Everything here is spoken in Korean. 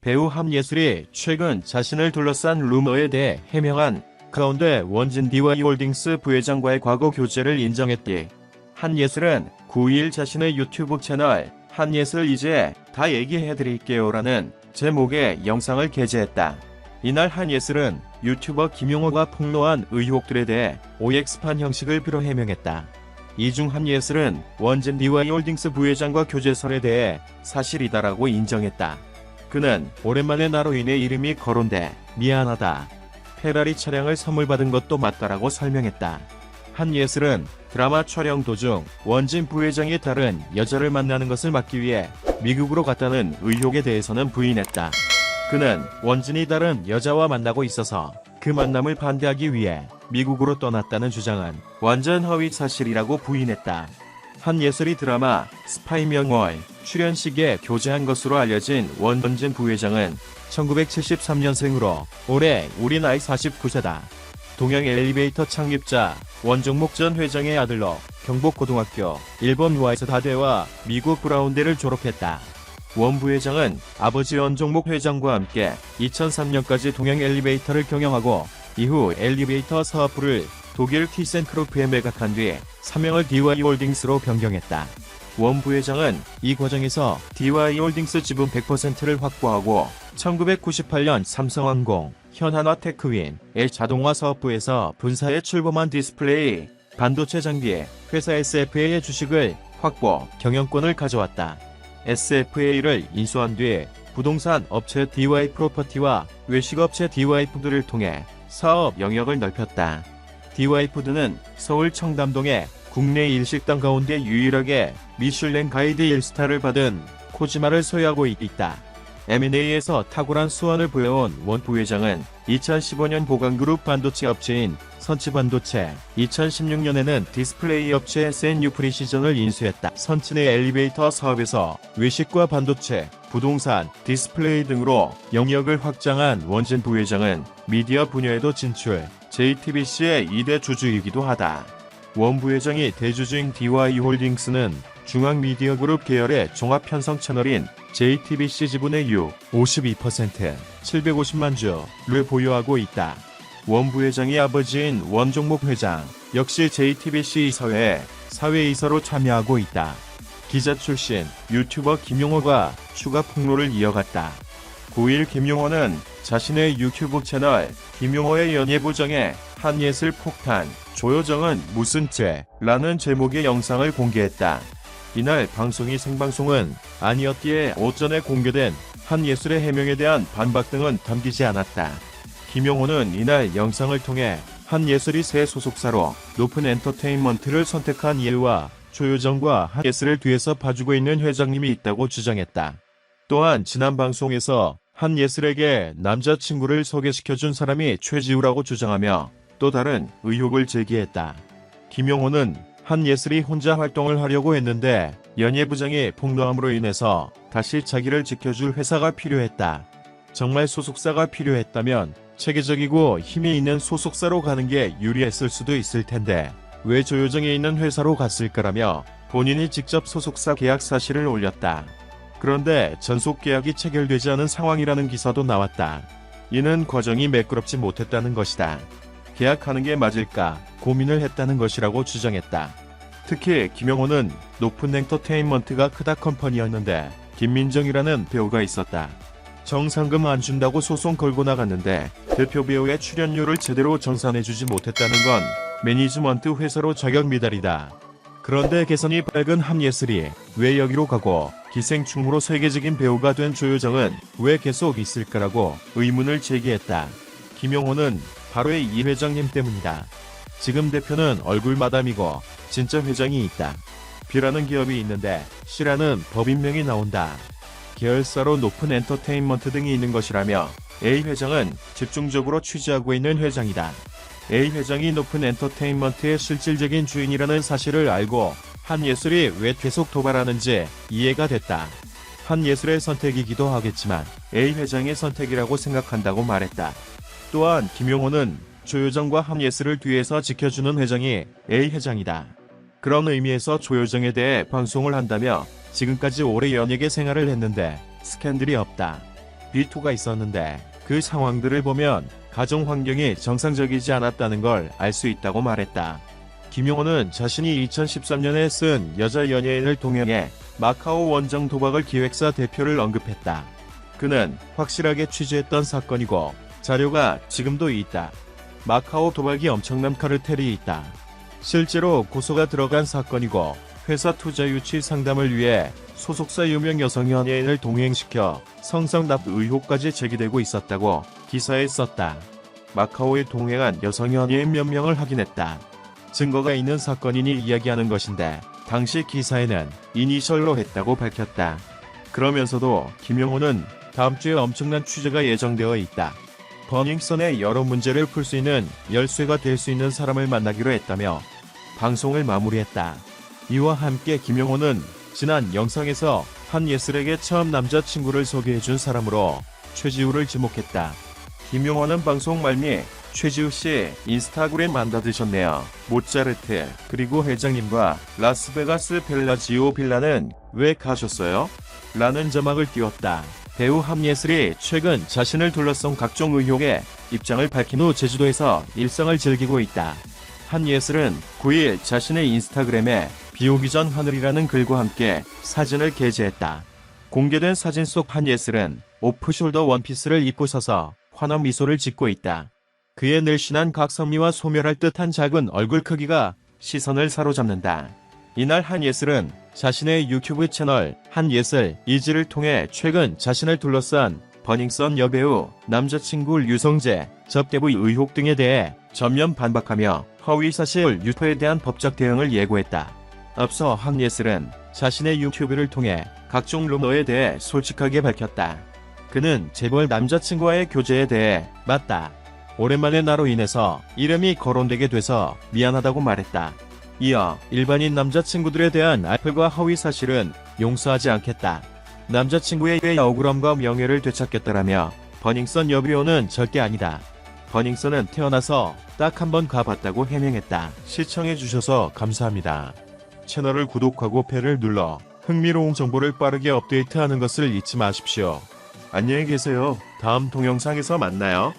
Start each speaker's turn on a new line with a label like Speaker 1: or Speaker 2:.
Speaker 1: 배우 한예슬이 최근 자신을 둘러싼 루머에 대해 해명한 가운데 원진 DY홀딩스 부회장과의 과거 교제를 인정했디. 한예슬은 9일 자신의 유튜브 채널 한예슬 이제 다 얘기해드릴게요라는 제목의 영상을 게재했다. 이날 한예슬은 유튜버 김용호가 폭로한 의혹들에 대해 OX판 형식을 빌어 해명했다. 이 중 한예슬은 원진 DY홀딩스 부회장과 교제설에 대해 사실이다라고 인정했다. 그는 오랜만에 나로 인해 이름이 거론돼 미안하다. 페라리 차량을 선물 받은 것도 맞다라고 설명했다. 한예슬은 드라마 촬영 도중 원진 부회장이 다른 여자를 만나는 것을 막기 위해 미국으로 갔다는 의혹에 대해서는 부인했다. 그는 원진이 다른 여자와 만나고 있어서 그 만남을 반대하기 위해 미국으로 떠났다는 주장은 완전 허위 사실이라고 부인했다. 한예슬이 드라마 스파이 명월 출연식에 교제한 것으로 알려진 원진 부회장은 1973년생으로 올해 우리 나이 49세다. 동양 엘리베이터 창립자 원종목 전 회장의 아들로 경복고등학교, 일본 와이스다대와 미국 브라운대를 졸업했다. 원 부회장은 아버지 원종목 회장과 함께 2003년까지 동양 엘리베이터를 경영하고 이후 엘리베이터 사업부를 독일 티센크루프에 매각한 뒤 사명을 DY홀딩스로 변경했다. 원 부회장은 이 과정에서 DY홀딩스 지분 100%를 확보하고 1998년 삼성항공, 현한화테크윈의 자동화 사업부에서 분사에 출범한 디스플레이, 반도체 장비 회사 SFA의 주식을 확보, 경영권을 가져왔다. SFA를 인수한 뒤 부동산 업체 DY 프로퍼티와 외식업체 DY푸드를 통해 사업 영역을 넓혔다. DY푸드는 서울 청담동에 국내 일식당 가운데 유일하게 미슐랭 가이드 1스타를 받은 코지마를 소유하고 있다. M&A에서 탁월한 수완을 보여온 원 부회장은 2015년 보강그룹 반도체 업체인 선치반도체, 2016년에는 디스플레이 업체 SNU프리시전을 인수했다. 선치 내 엘리베이터 사업에서 외식과 반도체, 부동산, 디스플레이 등으로 영역을 확장한 원진 부회장은 미디어 분야에도 진출, JTBC의 2대 주주이기도 하다. 원 부회장이 대주주인 DY홀딩스는 중앙미디어그룹 계열의 종합편성 채널인 JTBC 지분의 52%, 750만 주를 보유하고 있다. 원 부회장의 아버지인 원종목 회장 역시 JTBC 이사회에 사회이사로 참여하고 있다. 기자 출신 유튜버 김용호가 추가 폭로를 이어갔다. 9일 김용호는 자신의 유튜브 채널 김용호의 연예부정에 한예슬 폭탄, 조여정은 무슨 죄라는 제목의 영상을 공개했다. 이날 방송이 생방송은 아니었기에 오전에 공개된 한예슬의 해명에 대한 반박 등은 담기지 않았다. 김용호는 이날 영상을 통해 한예슬이 새 소속사로 높은 엔터테인먼트를 선택한 이유와 조여정과 한예슬을 뒤에서 봐주고 있는 회장님이 있다고 주장했다. 또한 지난 방송에서 한예슬에게 남자친구를 소개시켜준 사람이 최지우라고 주장하며 또 다른 의혹을 제기했다. 김용호는 한예슬이 혼자 활동을 하려고 했는데 연예부장이 폭로함으로 인해서 다시 자기를 지켜줄 회사가 필요했다. 정말 소속사가 필요했다면 체계적이고 힘이 있는 소속사로 가는 게 유리했을 수도 있을 텐데 왜 조여정에 있는 회사로 갔을까라며 본인이 직접 소속사 계약 사실을 올렸다. 그런데 전속 계약이 체결되지 않은 상황이라는 기사도 나왔다. 이는 과정이 매끄럽지 못했다는 것이다. 계약하는 게 맞을까 고민을 했다는 것이라고 주장했다. 특히 김용호는 높은 엔터테인먼트가 크다 컴퍼니였는데 김민정이라는 배우가 있었다. 정상금 안 준다고 소송 걸고 나갔는데 대표 배우의 출연료를 제대로 정산해주지 못했다는 건 매니지먼트 회사로 자격 미달이다. 그런데 개성이 밝은 한예슬이 왜 여기로 가고 기생충으로 세계적인 배우가 된 조여정은 왜 계속 있을까라고 의문을 제기했다. 김용호는 바로 이 회장님 때문이다. 지금 대표는 얼굴 마담이고 진짜 회장이 있다. B라는 기업이 있는데 C라는 법인명이 나온다. 계열사로 높은 엔터테인먼트 등이 있는 것이라며 A 회장은 집중적으로 취재하고 있는 회장이다. A 회장이 높은 엔터테인먼트의 실질적인 주인이라는 사실을 알고 한예슬이 왜 계속 도발하는지 이해가 됐다. 한예슬의 선택이기도 하겠지만 A 회장의 선택이라고 생각한다고 말했다. 또한 김용호는 조여정과 한예슬을 뒤에서 지켜주는 회장이 A 회장이다. 그런 의미에서 조여정에 대해 방송을 한다며 지금까지 오래 연예계 생활을 했는데 스캔들이 없다. 비토가 있었는데 그 상황들을 보면 가정 환경이 정상적이지 않았다는 걸 알 수 있다고 말했다. 김용호는 자신이 2013년에 쓴 여자 연예인을 동행해 마카오 원정 도박을 기획사 대표를 언급했다. 그는 확실하게 취재했던 사건이고 자료가 지금도 있다. 마카오 도박이 엄청난 카르텔이 있다. 실제로 고소가 들어간 사건이고 회사 투자 유치 상담을 위해 소속사 유명 여성 연예인을 동행시켜 성상납 의혹까지 제기되고 있었다고 기사에 썼다. 마카오에 동행한 여성 연예인 몇 명을 확인했다. 증거가 있는 사건이니 이야기하는 것인데 당시 기사에는 이니셜로 했다고 밝혔다. 그러면서도 김용호는 다음 주에 엄청난 취재가 예정되어 있다. 버닝썬의 여러 문제를 풀 수 있는 열쇠가 될 수 있는 사람을 만나기로 했다며 방송을 마무리했다. 이와 함께 김용호는 지난 영상에서 한 예슬에게 처음 남자친구를 소개해준 사람으로 최지우를 지목했다. 김용호는 방송 말미 최지우씨 인스타그램 만나드셨네요. 모차르트 그리고 회장님과 라스베가스 벨라지오 빌라는 왜 가셨어요? 라는 자막을 띄웠다. 배우 함예슬이 최근 자신을 둘러싼 각종 의혹에 입장을 밝힌 후 제주도에서 일상을 즐기고 있다. 함예슬은 9일 자신의 인스타그램에 비 오기 전 하늘이라는 글과 함께 사진을 게재했다. 공개된 사진 속 함예슬은 오프숄더 원피스를 입고 서서 환한 미소를 짓고 있다. 그의 늘씬한 각선미와 소멸할 듯한 작은 얼굴 크기가 시선을 사로잡는다. 이날 한예슬은 자신의 유튜브 채널 한예슬 이지를 통해 최근 자신을 둘러싼 버닝썬 여배우, 남자친구 류성재, 접대부 의혹 등에 대해 전면 반박하며 허위사실 유포에 대한 법적 대응을 예고했다. 앞서 한예슬은 자신의 유튜브를 통해 각종 루머에 대해 솔직하게 밝혔다. 그는 재벌 남자친구와의 교제에 대해 맞다. 오랜만에 나로 인해서 이름이 거론되게 돼서 미안하다고 말했다. 이어 일반인 남자친구들에 대한 악플과 허위 사실은 용서하지 않겠다. 남자친구의 억울함과 명예를 되찾겠다라며 버닝썬 여배우는 절대 아니다. 버닝썬은 태어나서 딱 한 번 가봤다고 해명했다. 시청해주셔서 감사합니다. 채널을 구독하고 벨을 눌러 흥미로운 정보를 빠르게 업데이트하는 것을 잊지 마십시오. 안녕히 계세요. 다음 동영상에서 만나요.